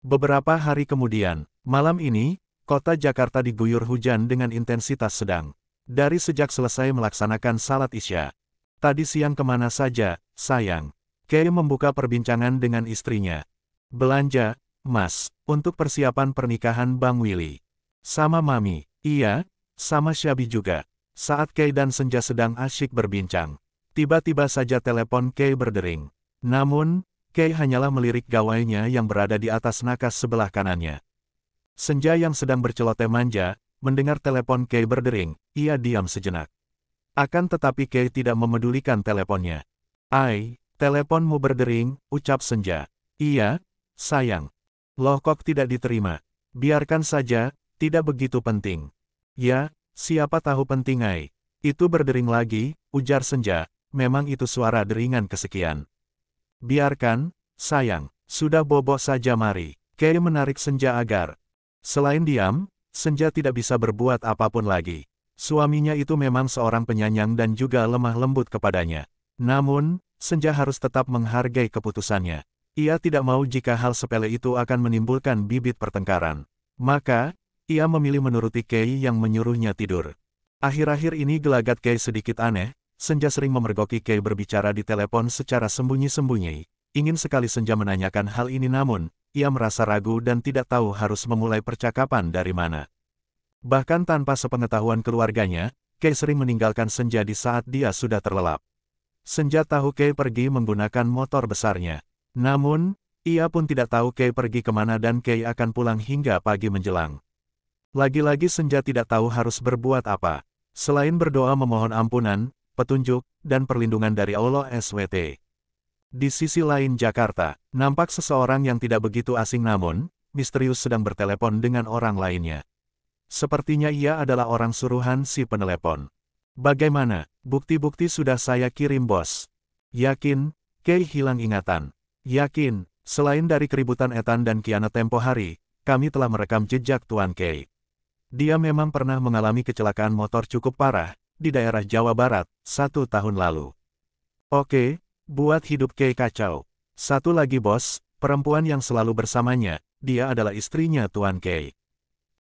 Beberapa hari kemudian, malam ini, kota Jakarta diguyur hujan dengan intensitas sedang. Dari sejak selesai melaksanakan salat Isya. Tadi siang kemana saja, sayang? Kay membuka perbincangan dengan istrinya. Belanja, Mas, untuk persiapan pernikahan Bang Willy. Sama Mami, iya, sama Syabi juga. Saat Kay dan Senja sedang asyik berbincang, tiba-tiba saja telepon Kay berdering. Namun, Kay hanyalah melirik gawainya yang berada di atas nakas sebelah kanannya. Senja yang sedang berceloteh manja, mendengar telepon Kay berdering, ia diam sejenak. Akan tetapi Kay tidak memedulikan teleponnya. "Ai, teleponmu berdering," ucap Senja. "Iya, sayang." "Loh kok tidak diterima?" "Biarkan saja, tidak begitu penting." "Ya, siapa tahu penting ai." "Itu berdering lagi," ujar Senja, "memang itu suara deringan kesekian." "Biarkan, sayang, sudah bobo saja mari." Kay menarik Senja agar. Selain diam, Senja tidak bisa berbuat apapun lagi. Suaminya itu memang seorang penyayang dan juga lemah lembut kepadanya. Namun, Senja harus tetap menghargai keputusannya. Ia tidak mau jika hal sepele itu akan menimbulkan bibit pertengkaran. Maka, ia memilih menuruti Kay yang menyuruhnya tidur. Akhir-akhir ini gelagat Kay sedikit aneh. Senja sering memergoki Kay berbicara di telepon secara sembunyi-sembunyi. Ingin sekali Senja menanyakan hal ini namun, ia merasa ragu dan tidak tahu harus memulai percakapan dari mana. Bahkan tanpa sepengetahuan keluarganya, Kay sering meninggalkan Senja di saat dia sudah terlelap. Senja tahu Kay pergi menggunakan motor besarnya. Namun, ia pun tidak tahu Kay pergi kemana dan Kay akan pulang hingga pagi menjelang. Lagi-lagi Senja tidak tahu harus berbuat apa. Selain berdoa memohon ampunan, petunjuk, dan perlindungan dari Allah SWT. Di sisi lain Jakarta, nampak seseorang yang tidak begitu asing namun, misterius sedang bertelepon dengan orang lainnya. Sepertinya ia adalah orang suruhan si penelepon. "Bagaimana, bukti-bukti sudah saya kirim bos." "Yakin?" Kay hilang ingatan. "Yakin, selain dari keributan Ethan dan Kiana tempo hari, kami telah merekam jejak Tuan Kay. Dia memang pernah mengalami kecelakaan motor cukup parah, di daerah Jawa Barat, 1 tahun lalu. Oke, buat hidup Kay kacau. Satu lagi bos, perempuan yang selalu bersamanya, dia adalah istrinya Tuan Kay."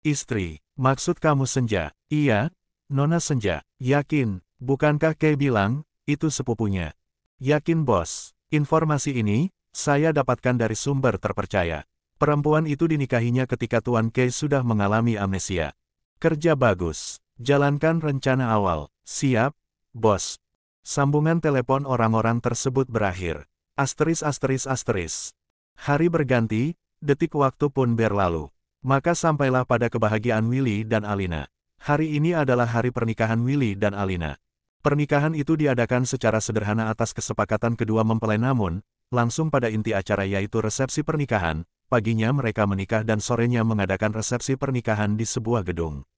"Istri, maksud kamu Senja?" "Iya, Nona Senja." "Yakin, bukankah Kay bilang, itu sepupunya?" "Yakin bos, informasi ini, saya dapatkan dari sumber terpercaya. Perempuan itu dinikahinya ketika Tuan Kay sudah mengalami amnesia." "Kerja bagus. Jalankan rencana awal." "Siap, bos." Sambungan telepon orang-orang tersebut berakhir. Asteris asteris asteris. Hari berganti, detik waktu pun berlalu. Maka sampailah pada kebahagiaan Willy dan Alina. Hari ini adalah hari pernikahan Willy dan Alina. Pernikahan itu diadakan secara sederhana atas kesepakatan kedua mempelai namun, langsung pada inti acara yaitu resepsi pernikahan. Paginya mereka menikah dan sorenya mengadakan resepsi pernikahan di sebuah gedung.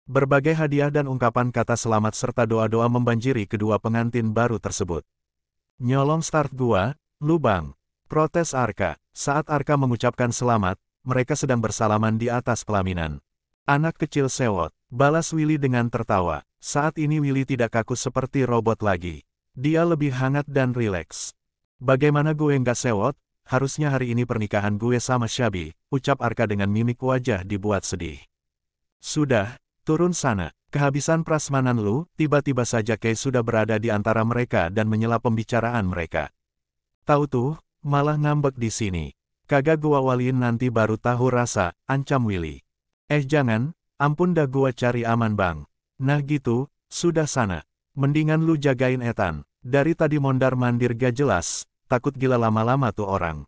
Berbagai hadiah dan ungkapan kata selamat serta doa-doa membanjiri kedua pengantin baru tersebut. "Nyolong start gua, lu bang," protes Arka. Saat Arka mengucapkan selamat, mereka sedang bersalaman di atas pelaminan. "Anak kecil sewot," balas Willy dengan tertawa. Saat ini Willy tidak kaku seperti robot lagi. Dia lebih hangat dan rileks. "Bagaimana gue nggak sewot? Harusnya hari ini pernikahan gue sama Syabi," ucap Arka dengan mimik wajah dibuat sedih. "Sudah, turun sana, kehabisan prasmanan lu." Tiba-tiba saja Kay sudah berada di antara mereka dan menyela pembicaraan mereka. "Tahu tuh, malah ngambek di sini. Kagak gua waliin nanti baru tahu rasa," ancam Willy. Jangan, ampun dah gua cari aman bang." "Nah gitu, sudah sana. Mendingan lu jagain Ethan. Dari tadi mondar-mandir gak jelas, takut gila lama-lama tuh orang.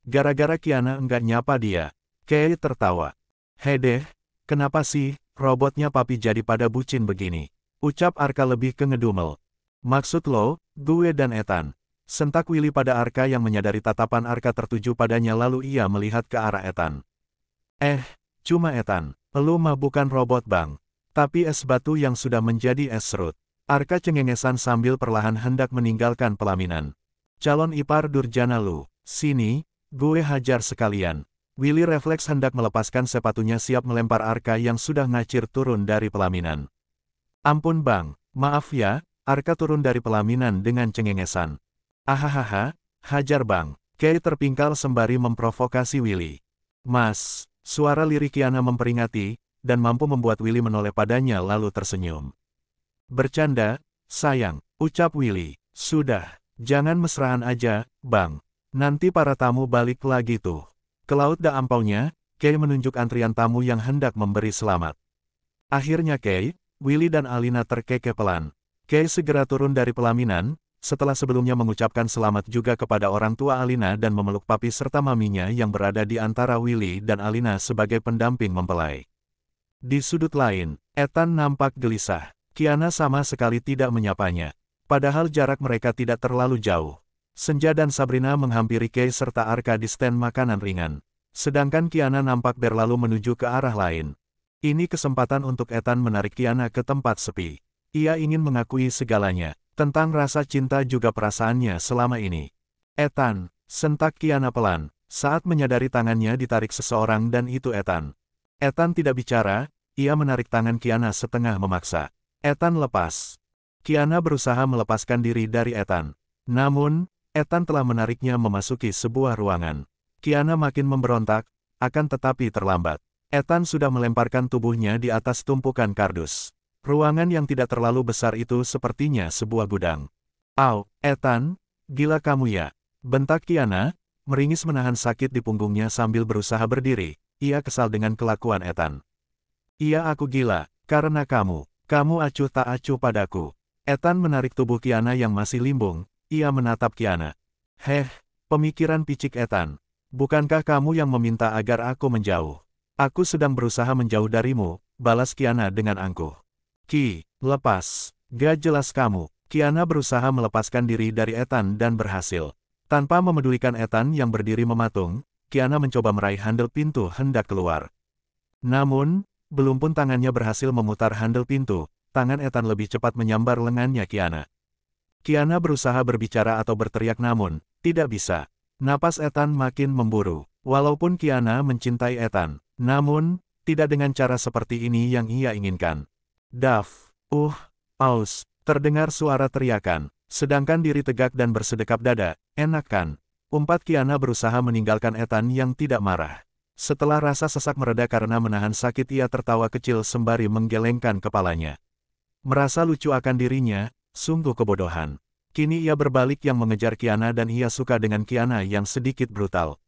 Gara-gara Kiana enggak nyapa dia." Kay tertawa. "Hedeh, kenapa sih, robotnya papi jadi pada bucin begini?" ucap Arka lebih ke ngedumel. "Maksud lo, gue dan Ethan?" sentak Willy pada Arka yang menyadari tatapan Arka tertuju padanya lalu ia melihat ke arah Ethan. Cuma Ethan, elu mah bukan robot bang. Tapi es batu yang sudah menjadi es serut." Arka cengengesan sambil perlahan hendak meninggalkan pelaminan. "Calon ipar durjana lu, sini, gue hajar sekalian." Willy refleks hendak melepaskan sepatunya siap melempar Arka yang sudah ngacir turun dari pelaminan. "Ampun bang, maaf ya." Arka turun dari pelaminan dengan cengengesan. "Ahahaha, hajar bang." Kay terpingkal sembari memprovokasi Willy. Mas, suara lirih Kiana memperingati, dan mampu membuat Willy menoleh padanya lalu tersenyum. Bercanda, sayang, ucap Willy. Sudah, jangan mesraan aja, Bang. Nanti para tamu balik lagi tuh. Ke laut dah ampaunya, Kay menunjuk antrian tamu yang hendak memberi selamat. Akhirnya Kay, Willy dan Alina terkekeh pelan. Kay segera turun dari pelaminan, setelah sebelumnya mengucapkan selamat juga kepada orang tua Alina dan memeluk papi serta maminya yang berada di antara Willy dan Alina sebagai pendamping mempelai. Di sudut lain, Ethan nampak gelisah. Kiana sama sekali tidak menyapanya. Padahal jarak mereka tidak terlalu jauh. Senja dan Sabrina menghampiri Kay serta Arka di stand makanan ringan. Sedangkan Kiana nampak berlalu menuju ke arah lain. Ini kesempatan untuk Ethan menarik Kiana ke tempat sepi. Ia ingin mengakui segalanya, tentang rasa cinta juga perasaannya selama ini. Ethan, sentak Kiana pelan, saat menyadari tangannya ditarik seseorang dan itu Ethan. Ethan tidak bicara, ia menarik tangan Kiana setengah memaksa. Ethan lepas. Kiana berusaha melepaskan diri dari Ethan. Namun, Ethan telah menariknya memasuki sebuah ruangan. Kiana makin memberontak, akan tetapi terlambat. Ethan sudah melemparkan tubuhnya di atas tumpukan kardus. Ruangan yang tidak terlalu besar itu sepertinya sebuah gudang. "Au, Ethan, gila kamu ya?" bentak Kiana, meringis menahan sakit di punggungnya sambil berusaha berdiri. Ia kesal dengan kelakuan Ethan. "Iya aku gila, karena kamu acuh tak acuh padaku." Ethan menarik tubuh Kiana yang masih limbung, ia menatap Kiana. "Heh, pemikiran picik Ethan. Bukankah kamu yang meminta agar aku menjauh? Aku sedang berusaha menjauh darimu," balas Kiana dengan angkuh. "Ki, lepas. Gak jelas kamu." Kiana berusaha melepaskan diri dari Ethan dan berhasil. Tanpa memedulikan Ethan yang berdiri mematung, Kiana mencoba meraih handle pintu hendak keluar. Namun, belum pun tangannya berhasil memutar handle pintu, tangan Ethan lebih cepat menyambar lengannya Kiana. Kiana berusaha berbicara atau berteriak namun, tidak bisa. Napas Ethan makin memburu. Walaupun Kiana mencintai Ethan, namun, tidak dengan cara seperti ini yang ia inginkan. "Daf, aus," terdengar suara teriakan, sedangkan diri tegak dan bersedekap dada, "enak kan?" Umpat Kiana berusaha meninggalkan Ethan yang tidak marah. Setelah rasa sesak mereda karena menahan sakit ia tertawa kecil sembari menggelengkan kepalanya. Merasa lucu akan dirinya, sungguh kebodohan. Kini ia berbalik yang mengejar Kiana dan ia suka dengan Kiana yang sedikit brutal.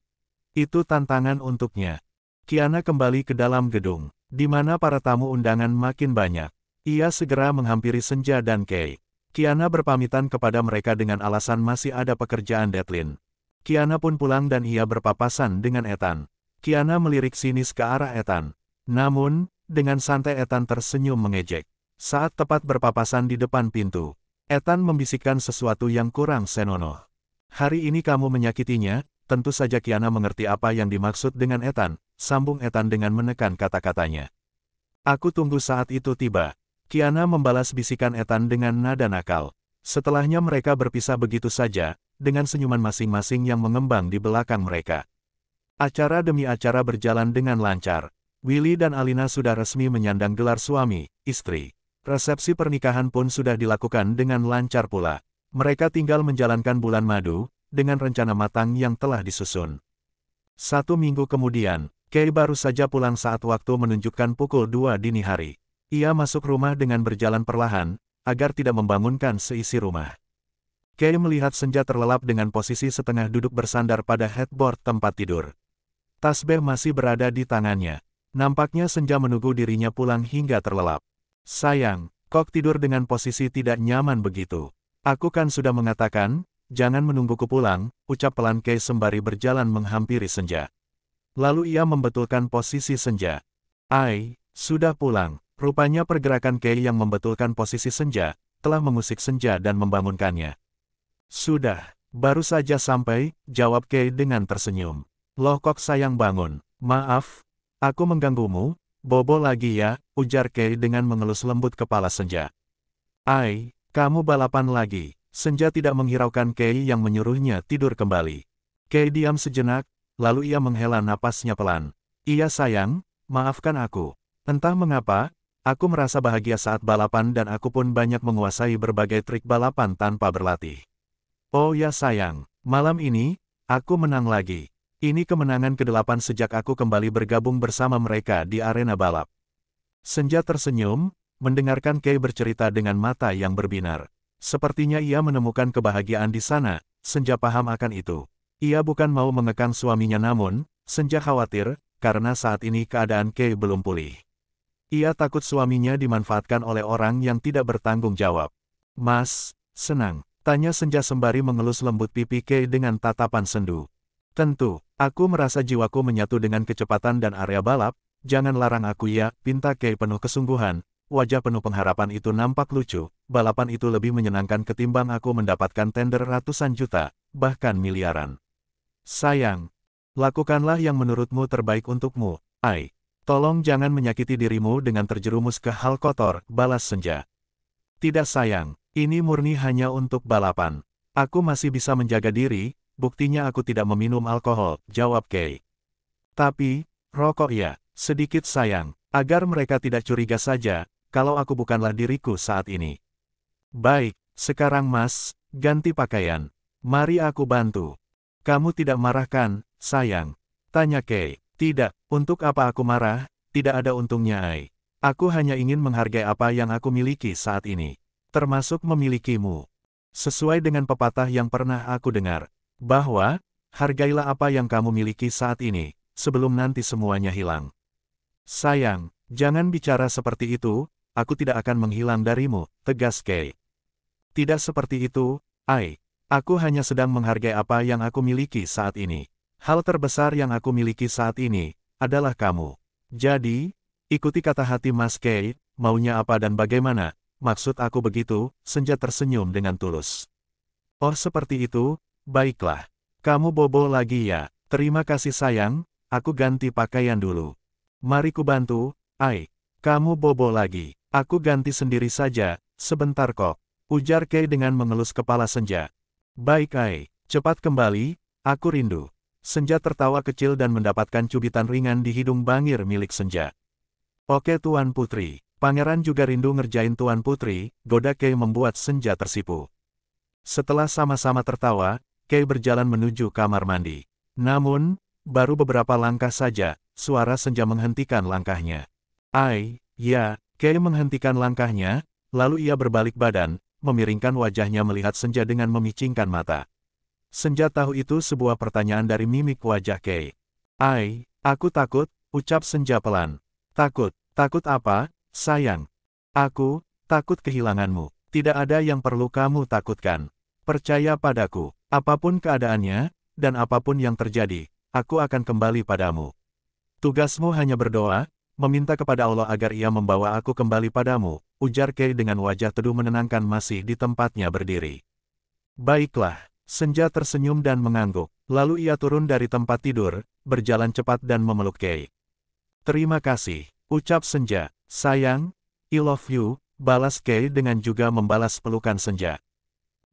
Itu tantangan untuknya. Kiana kembali ke dalam gedung, di mana para tamu undangan makin banyak. Ia segera menghampiri Senja dan Kay. Kiana berpamitan kepada mereka dengan alasan masih ada pekerjaan deadline. Kiana pun pulang dan ia berpapasan dengan Ethan. Kiana melirik sinis ke arah Ethan. Namun, dengan santai Ethan tersenyum mengejek. Saat tepat berpapasan di depan pintu, Ethan membisikkan sesuatu yang kurang senonoh. "Hari ini kamu menyakitinya." Tentu saja Kiana mengerti apa yang dimaksud dengan Ethan, sambung Ethan dengan menekan kata-katanya. "Aku tunggu saat itu tiba." Kiana membalas bisikan Ethan dengan nada nakal. Setelahnya mereka berpisah begitu saja, dengan senyuman masing-masing yang mengembang di belakang mereka. Acara demi acara berjalan dengan lancar. Willy dan Alina sudah resmi menyandang gelar suami, istri. Resepsi pernikahan pun sudah dilakukan dengan lancar pula. Mereka tinggal menjalankan bulan madu, dengan rencana matang yang telah disusun. 1 minggu kemudian, Kay baru saja pulang saat waktu menunjukkan pukul 2 dini hari. Ia masuk rumah dengan berjalan perlahan, agar tidak membangunkan seisi rumah. Kay melihat Senja terlelap dengan posisi setengah duduk bersandar pada headboard tempat tidur. Tasbih masih berada di tangannya. Nampaknya Senja menunggu dirinya pulang hingga terlelap. "Sayang, kok tidur dengan posisi tidak nyaman begitu? Aku kan sudah mengatakan, jangan menungguku pulang," ucap pelan Kay sembari berjalan menghampiri Senja. Lalu ia membetulkan posisi Senja. "Ai, sudah pulang." Rupanya pergerakan Kay yang membetulkan posisi Senja, telah mengusik Senja dan membangunkannya. "Sudah, baru saja sampai," jawab Kay dengan tersenyum. "Loh kok sayang bangun? Maaf, aku mengganggumu, bobo lagi ya," ujar Kay dengan mengelus lembut kepala Senja. "Ai, kamu balapan lagi." Senja tidak menghiraukan Kay yang menyuruhnya tidur kembali. Kay diam sejenak, lalu ia menghela napasnya pelan. "Iya sayang, maafkan aku. Entah mengapa, aku merasa bahagia saat balapan dan aku pun banyak menguasai berbagai trik balapan tanpa berlatih." "Oh ya sayang, malam ini, aku menang lagi." Ini kemenangan ke-8 sejak aku kembali bergabung bersama mereka di arena balap. Senja tersenyum, mendengarkan Kei bercerita dengan mata yang berbinar. Sepertinya ia menemukan kebahagiaan di sana. Senja paham akan itu. Ia bukan mau mengekang suaminya namun, Senja khawatir, karena saat ini keadaan Kei belum pulih. Ia takut suaminya dimanfaatkan oleh orang yang tidak bertanggung jawab. Mas, senang, tanya Senja sembari mengelus lembut pipi Kei dengan tatapan sendu. Tentu, aku merasa jiwaku menyatu dengan kecepatan dan area balap, jangan larang aku ya, pinta Kei penuh kesungguhan, wajah penuh pengharapan itu nampak lucu, balapan itu lebih menyenangkan ketimbang aku mendapatkan tender ratusan juta, bahkan miliaran. Sayang, lakukanlah yang menurutmu terbaik untukmu, Ai. Tolong jangan menyakiti dirimu dengan terjerumus ke hal kotor, balas Senja. Tidak sayang, ini murni hanya untuk balapan. Aku masih bisa menjaga diri, buktinya aku tidak meminum alkohol, jawab Kei. Tapi, rokok ya, sedikit sayang, agar mereka tidak curiga saja, kalau aku bukanlah diriku saat ini. Baik, sekarang Mas, ganti pakaian. Mari aku bantu. Kamu tidak marah kan, sayang? Tanya Kei. Tidak, untuk apa aku marah, tidak ada untungnya Ai. Aku hanya ingin menghargai apa yang aku miliki saat ini. Termasuk memilikimu. Sesuai dengan pepatah yang pernah aku dengar. Bahwa, hargailah apa yang kamu miliki saat ini, sebelum nanti semuanya hilang. Sayang, jangan bicara seperti itu, aku tidak akan menghilang darimu, tegas Kei. Tidak seperti itu, Ai. Aku hanya sedang menghargai apa yang aku miliki saat ini. Hal terbesar yang aku miliki saat ini, adalah kamu. Jadi, ikuti kata hati Mas Kei, maunya apa dan bagaimana, maksud aku begitu, Senja tersenyum dengan tulus. Oh seperti itu, baiklah. Kamu bobo lagi ya, terima kasih sayang, aku ganti pakaian dulu. Mari ku bantu, Ai. Kamu bobo lagi, aku ganti sendiri saja, sebentar kok, ujar Kei dengan mengelus kepala Senja. Baik Ai, cepat kembali, aku rindu. Senja tertawa kecil dan mendapatkan cubitan ringan di hidung bangir milik Senja. Oke Tuan Putri, pangeran juga rindu ngerjain Tuan Putri, goda Kei membuat Senja tersipu. Setelah sama-sama tertawa, Kei berjalan menuju kamar mandi. Namun, baru beberapa langkah saja, suara Senja menghentikan langkahnya. Ai, ya, Kei menghentikan langkahnya, lalu ia berbalik badan, memiringkan wajahnya melihat Senja dengan memicingkan mata. Senja tahu itu sebuah pertanyaan dari mimik wajah Kei. Ai, aku takut, ucap Senja pelan. Takut, takut apa, sayang? Aku, takut kehilanganmu. Tidak ada yang perlu kamu takutkan. Percaya padaku, apapun keadaannya, dan apapun yang terjadi, aku akan kembali padamu. Tugasmu hanya berdoa, meminta kepada Allah agar ia membawa aku kembali padamu, ujar Kei dengan wajah teduh menenangkan masih di tempatnya berdiri. Baiklah. Senja tersenyum dan mengangguk, lalu ia turun dari tempat tidur, berjalan cepat dan memeluk Kei. Terima kasih, ucap Senja. Sayang, I love you, balas Kei dengan juga membalas pelukan Senja.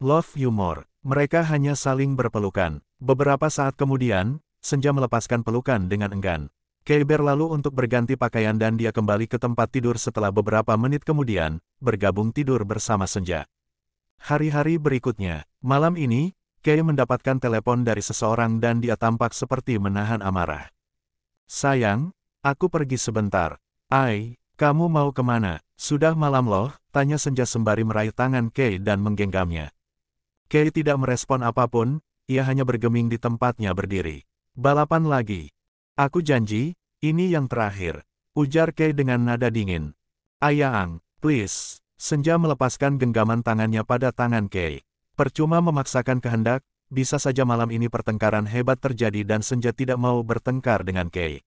Love you more. Mereka hanya saling berpelukan. Beberapa saat kemudian, Senja melepaskan pelukan dengan enggan. Kei berlalu untuk berganti pakaian dan dia kembali ke tempat tidur setelah beberapa menit kemudian, bergabung tidur bersama Senja. Hari-hari berikutnya, malam ini, Kei mendapatkan telepon dari seseorang dan dia tampak seperti menahan amarah. Sayang, aku pergi sebentar. Ai, kamu mau kemana? Sudah malam loh, tanya Senja sembari meraih tangan Kei dan menggenggamnya. Kei tidak merespon apapun, ia hanya bergeming di tempatnya berdiri. Balapan lagi. Aku janji, ini yang terakhir, ujar Kei dengan nada dingin. Ayang, please. Senja melepaskan genggaman tangannya pada tangan Kei. Percuma memaksakan kehendak, bisa saja malam ini pertengkaran hebat terjadi dan Senja tidak mau bertengkar dengan Kei.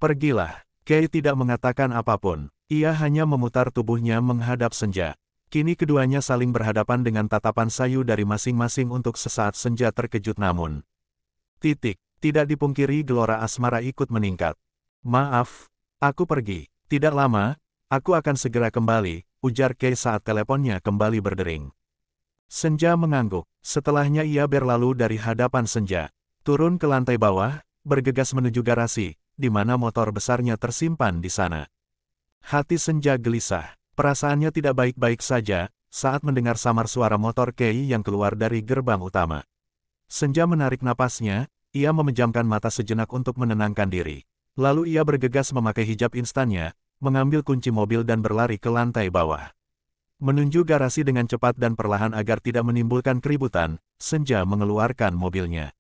Pergilah, Kei tidak mengatakan apapun, ia hanya memutar tubuhnya menghadap Senja. Kini keduanya saling berhadapan dengan tatapan sayu dari masing-masing untuk sesaat Senja terkejut namun. Tidak dipungkiri gelora asmara ikut meningkat. Maaf, aku pergi, tidak lama, aku akan segera kembali, ujar Kei saat teleponnya kembali berdering. Senja mengangguk, setelahnya ia berlalu dari hadapan Senja, turun ke lantai bawah, bergegas menuju garasi, di mana motor besarnya tersimpan di sana. Hati Senja gelisah, perasaannya tidak baik-baik saja, saat mendengar samar suara motor Kei yang keluar dari gerbang utama. Senja menarik napasnya, ia memejamkan mata sejenak untuk menenangkan diri. Lalu ia bergegas memakai hijab instannya, mengambil kunci mobil dan berlari ke lantai bawah. Menuju garasi dengan cepat dan perlahan agar tidak menimbulkan keributan, Senja mengeluarkan mobilnya.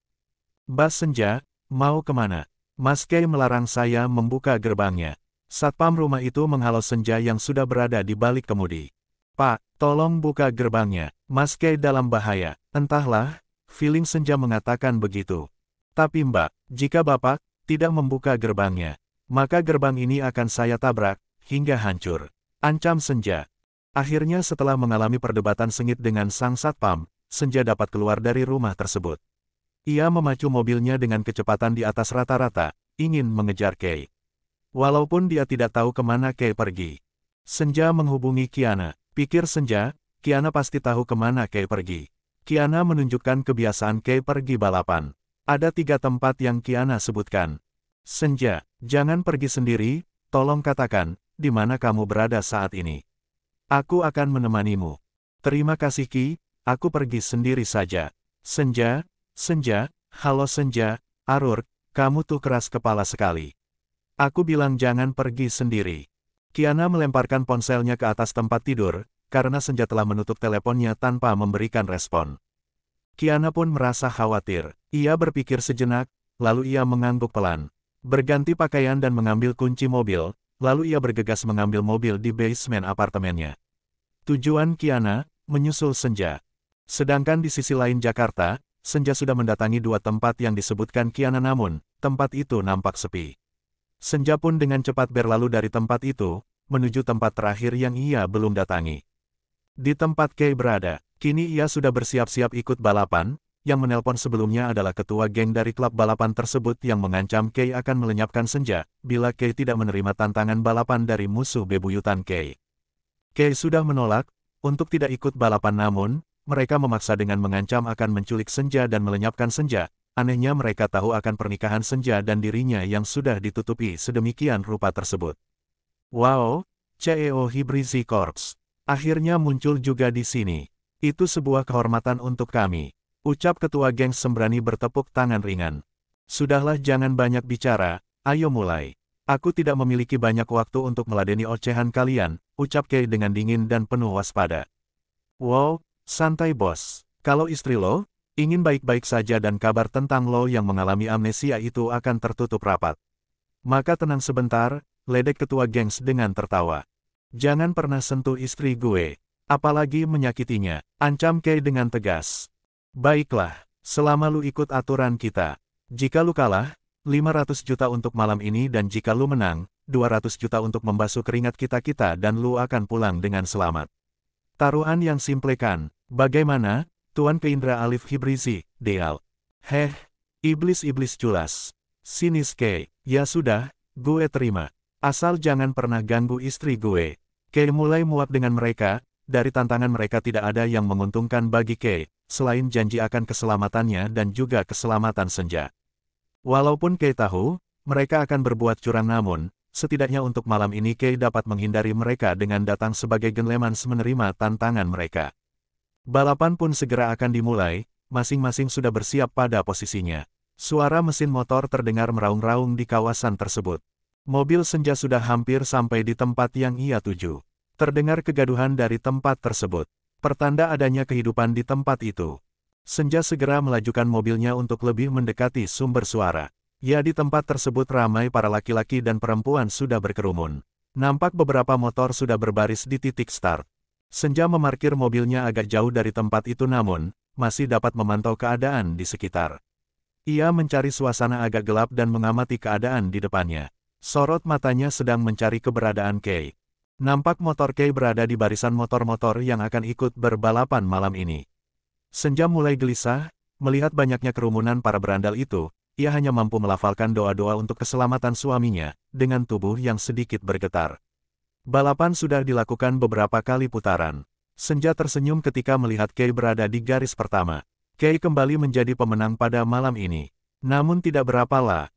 "Bas Senja, mau kemana? Mas Kei melarang saya membuka gerbangnya." Satpam rumah itu menghalau Senja yang sudah berada di balik kemudi. "Pak, tolong buka gerbangnya, Mas Kei dalam bahaya." Entahlah, feeling Senja mengatakan begitu. "Tapi Mbak, jika Bapak tidak membuka gerbangnya, maka gerbang ini akan saya tabrak, hingga hancur," ancam Senja. Akhirnya setelah mengalami perdebatan sengit dengan sang satpam, Senja dapat keluar dari rumah tersebut. Ia memacu mobilnya dengan kecepatan di atas rata-rata, ingin mengejar Kei. Walaupun dia tidak tahu kemana Kei pergi. Senja menghubungi Kiana. Pikir Senja, Kiana pasti tahu kemana Kei pergi. Kiana menunjukkan kebiasaan Kei pergi balapan. Ada 3 tempat yang Kiana sebutkan. "Senja, jangan pergi sendiri, tolong katakan, di mana kamu berada saat ini. Aku akan menemanimu." "Terima kasih Ki, aku pergi sendiri saja." "Senja, Senja, halo Senja, Arur, kamu tuh keras kepala sekali. Aku bilang jangan pergi sendiri." Kiana melemparkan ponselnya ke atas tempat tidur, karena Senja telah menutup teleponnya tanpa memberikan respon. Kiana pun merasa khawatir. Ia berpikir sejenak, lalu ia mengangguk pelan. Berganti pakaian dan mengambil kunci mobil, lalu ia bergegas mengambil mobil di basement apartemennya. Tujuan Kiana, menyusul Senja. Sedangkan di sisi lain Jakarta, Senja sudah mendatangi 2 tempat yang disebutkan Kiana namun, tempat itu nampak sepi. Senja pun dengan cepat berlalu dari tempat itu, menuju tempat terakhir yang ia belum datangi. Di tempat Kei berada, kini ia sudah bersiap-siap ikut balapan, yang menelpon sebelumnya adalah ketua geng dari klub balapan tersebut yang mengancam Kei akan melenyapkan Senja, bila Kei tidak menerima tantangan balapan dari musuh bebuyutan Kei. Kei sudah menolak, untuk tidak ikut balapan namun, mereka memaksa dengan mengancam akan menculik Senja dan melenyapkan Senja. Anehnya mereka tahu akan pernikahan Senja dan dirinya yang sudah ditutupi sedemikian rupa tersebut. "Wow, CEO Hibrizi Corps. Akhirnya muncul juga di sini. Itu sebuah kehormatan untuk kami," ucap ketua geng sembrani bertepuk tangan ringan. "Sudahlah jangan banyak bicara, ayo mulai. Aku tidak memiliki banyak waktu untuk meladeni ocehan kalian," ucap Kei dengan dingin dan penuh waspada. "Wow, santai bos. Kalau istri lo ingin baik-baik saja dan kabar tentang lo yang mengalami amnesia itu akan tertutup rapat. Maka tenang sebentar," ledek ketua gengs dengan tertawa. "Jangan pernah sentuh istri gue, apalagi menyakitinya," ancam Kei dengan tegas. "Baiklah, selama lu ikut aturan kita. Jika lu kalah, 500 juta untuk malam ini dan jika lu menang, 200 juta untuk membasuh keringat kita-kita dan lu akan pulang dengan selamat. Taruhan yang simple kan, bagaimana, Tuan Keindra Alif Hibrizi, Deal?" "Heh, iblis-iblis culas. Sinis Kei, ya sudah, gue terima. Asal jangan pernah ganggu istri gue." Kei mulai muak dengan mereka, dari tantangan mereka tidak ada yang menguntungkan bagi Kei, selain janji akan keselamatannya dan juga keselamatan Senja. Walaupun Kei tahu, mereka akan berbuat curang namun, setidaknya untuk malam ini Kei dapat menghindari mereka dengan datang sebagai genlemans menerima tantangan mereka. Balapan pun segera akan dimulai, masing-masing sudah bersiap pada posisinya. Suara mesin motor terdengar meraung-raung di kawasan tersebut. Mobil Senja sudah hampir sampai di tempat yang ia tuju. Terdengar kegaduhan dari tempat tersebut. Pertanda adanya kehidupan di tempat itu. Senja segera melajukan mobilnya untuk lebih mendekati sumber suara. Ya, di tempat tersebut ramai para laki-laki dan perempuan sudah berkerumun. Nampak beberapa motor sudah berbaris di titik start. Senja memarkir mobilnya agak jauh dari tempat itu namun, masih dapat memantau keadaan di sekitar. Ia mencari suasana agak gelap dan mengamati keadaan di depannya. Sorot matanya sedang mencari keberadaan Kei. Nampak motor Kei berada di barisan motor-motor yang akan ikut berbalapan malam ini. Senja mulai gelisah, melihat banyaknya kerumunan para berandal itu, ia hanya mampu melafalkan doa-doa untuk keselamatan suaminya, dengan tubuh yang sedikit bergetar. Balapan sudah dilakukan beberapa kali putaran. Senja tersenyum ketika melihat Kei berada di garis pertama. Kei kembali menjadi pemenang pada malam ini. Namun tidak berapa lama,